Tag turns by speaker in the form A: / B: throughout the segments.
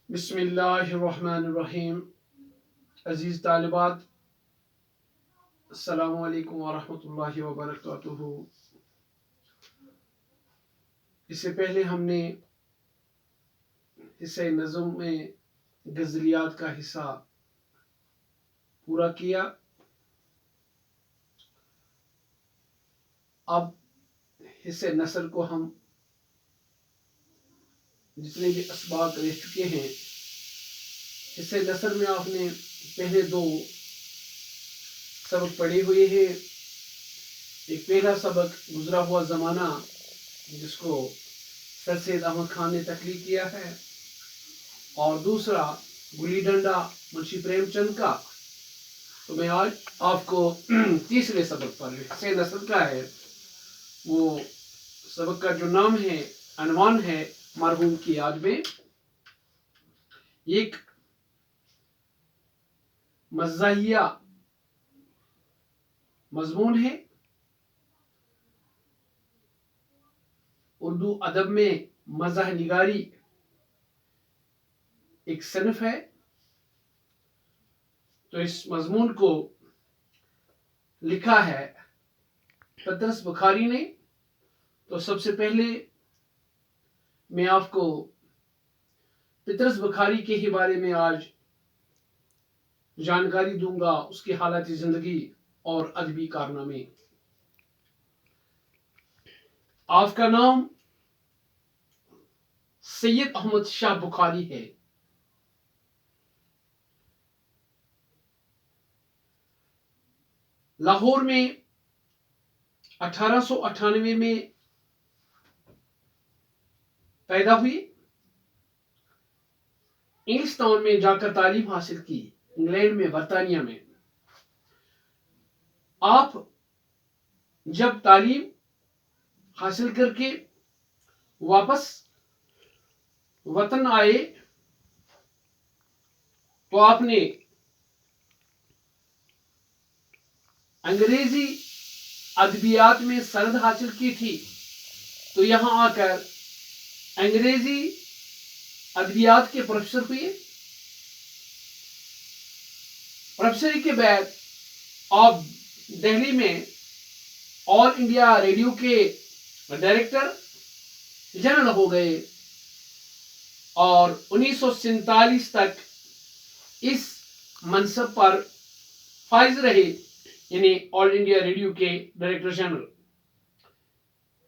A: بسم اللہ الرحمن الرحیم. عزیز طالبات، السلام علیکم ورحمۃ اللہ وبرکاتہ. اس سے پہلے ہم نے حصہ نظم میں غزلیات کا حصہ پورا کیا. اب حصہ نثر کو ہم جتنے بھی اسباق رہ چکے ہیں، حصہ نثر میں آپ نے پہلے دو سبق پڑھے ہوئے ہیں. ایک پہلا سبق گزرا ہوا زمانہ، جس کو سر سید احمد خان نے تخلیق کیا ہے، اور دوسرا گلی ڈنڈا منشی پریم چند کا. تو میں آج آپ کو تیسرے سبق پر حصہ نثر کا ہے، وہ سبق کا جو نام ہے، عنوان ہے مرحوم کی یاد میں. ایک مزاحیہ مضمون ہے. اردو ادب میں مزاح نگاری ایک صنف ہے. تو اس مضمون کو لکھا ہے پطرس بخاری نے. تو سب سے پہلے میں آپ کو پطرس بخاری کے ہی بارے میں آج جانکاری دوں گا، اس کی حالت زندگی اور ادبی کارنامے. آپ کا نام سید احمد شاہ بخاری ہے. لاہور میں 1898 میں پیدا ہوئی. انگلستان میں جا کر تعلیم حاصل کی، انگلینڈ میں، برطانیہ میں. آپ جب تعلیم حاصل کر کے واپس وطن آئے تو آپ نے انگریزی ادبیات میں سند حاصل کی تھی. تو یہاں آ کر انگریزی ادبیات کے پروفیسر ہوئے. پروفیسری کے بعد آپ دہلی میں آل انڈیا ریڈیو کے ڈائریکٹر جنرل ہو گئے، اور 1947 تک اس منصب پر فائز رہے، یعنی آل انڈیا ریڈیو کے ڈائریکٹر جنرل.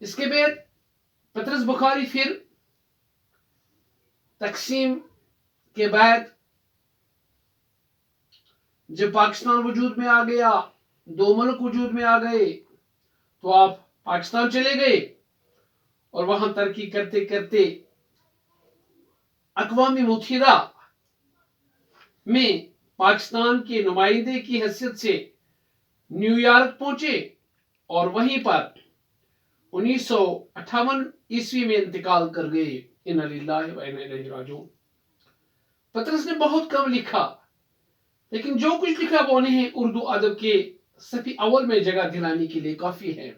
A: اس کے بعد پطرس بخاری پھر تقسیم کے بعد جب پاکستان وجود میں آ گیا، دو ملک وجود میں آ گئے، تو آپ پاکستان چلے گئے اور وہاں ترقی کرتے کرتے اقوام متحدہ میں پاکستان کے نمائندے کی حیثیت سے نیو یارک پہنچے، اور وہیں پر 1958 عیسوی میں انتقال کر گئے. انا للہ و انا الیہ راجعون. پطرس نے بہت کم لکھا، لیکن جو کچھ لکھا وہ انہیں اردو ادب کے صفی اول میں جگہ دلانے کے لیے کافی ہے.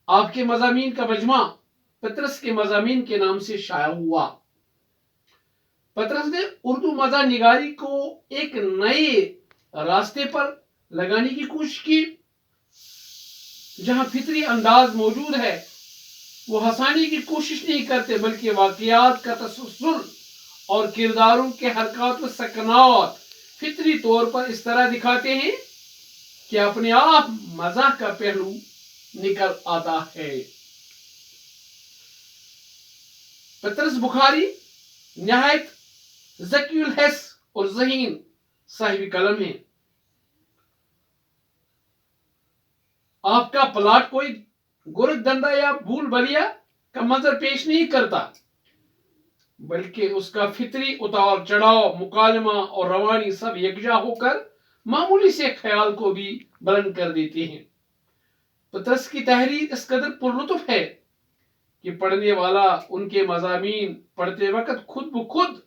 A: آپ کے مضامین کا مجموعہ پطرس کے مضامین کے نام سے شائع ہوا. پطرس نے اردو مزاح نگاری کو ایک نئے راستے پر لگانے کی کوشش کی. جہاں فطری انداز موجود ہے، وہ ہنسانے کی کوشش نہیں کرتے، بلکہ واقعات کا تسلسل اور کرداروں کے حرکات و سکنات فطری طور پر اس طرح دکھاتے ہیں کہ اپنے آپ مزاح کا پہلو نکل آتا ہے. پطرس بخاری نہایت ذکی الحس اور ذہین صاحب قلم ہے. آپ کا پلاٹ کوئی گورکھ دندا یا بھول بھلیا کا منظر پیش نہیں کرتا، بلکہ اس کا فطری اتار چڑھاؤ، مکالمہ اور روانی سب یکجا ہو کر معمولی سے خیال کو بھی بلند کر دیتے ہیں. پطرس کی تحریر اس قدر پرلطف ہے کہ پڑھنے والا ان کے مضامین پڑھتے وقت خود بخود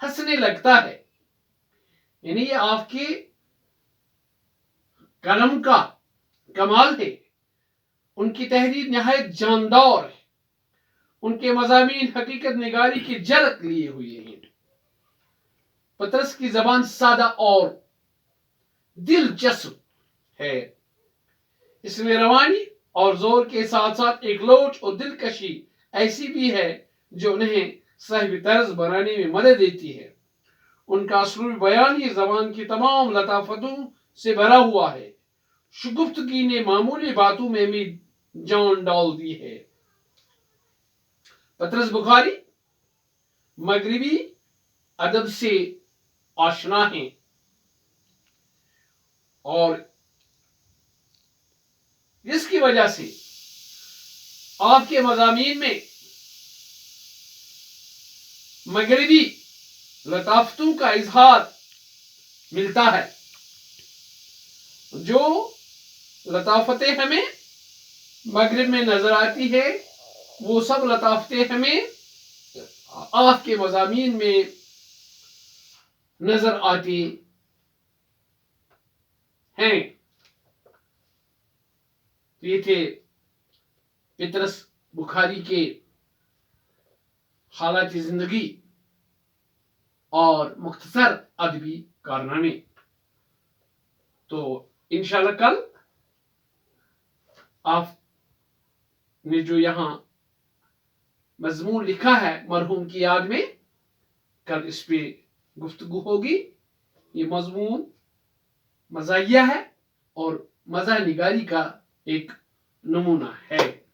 A: ہنسنے لگتا ہے. یعنی یہ آپ کے قلم کا کمال ہے. ان کی تحریر نہایت جاندار ہے. ان کے مضامین حقیقت نگاری کی جھلک لیے ہوئے ہیں۔ پطرس کی زبان سادہ اور دلچسپ ہے، اس میں روانی اور زور کے ساتھ ساتھ ایک لوچ اور دلکشی ایسی بھی ہے جو انہیں صاحب طرز بنانے میں مدد دیتی ہے۔ ان کا اسلوب بیانی زبان کی تمام لطافتوں سے بھرا ہوا ہے۔ شگفتگی نے معمولی باتوں میں بھی جان ڈال دی ہے۔ پطرس بخاری مغربی ادب سے آشنا ہیں اور جس کی وجہ سے آپ کے مضامین میں مغربی لطافتوں کا اظہار ملتا ہے۔ جو لطافتیں ہمیں مغرب میں نظر آتی ہے وہ سب لطافتیں ہمیں آپ کے مضامین میں نظر آتی ہیں۔ یہ تھے پطرس بخاری کے حالات زندگی اور مختصر ادبی کارنامے۔ تو انشاءاللہ کل آپ نے جو یہاں مضمون لکھا ہے مرحوم کی یاد میں، کل اس پہ گفتگو ہوگی۔ یہ مضمون مزاحیہ ہے اور مزاح نگاری کا ایک نمونہ ہے۔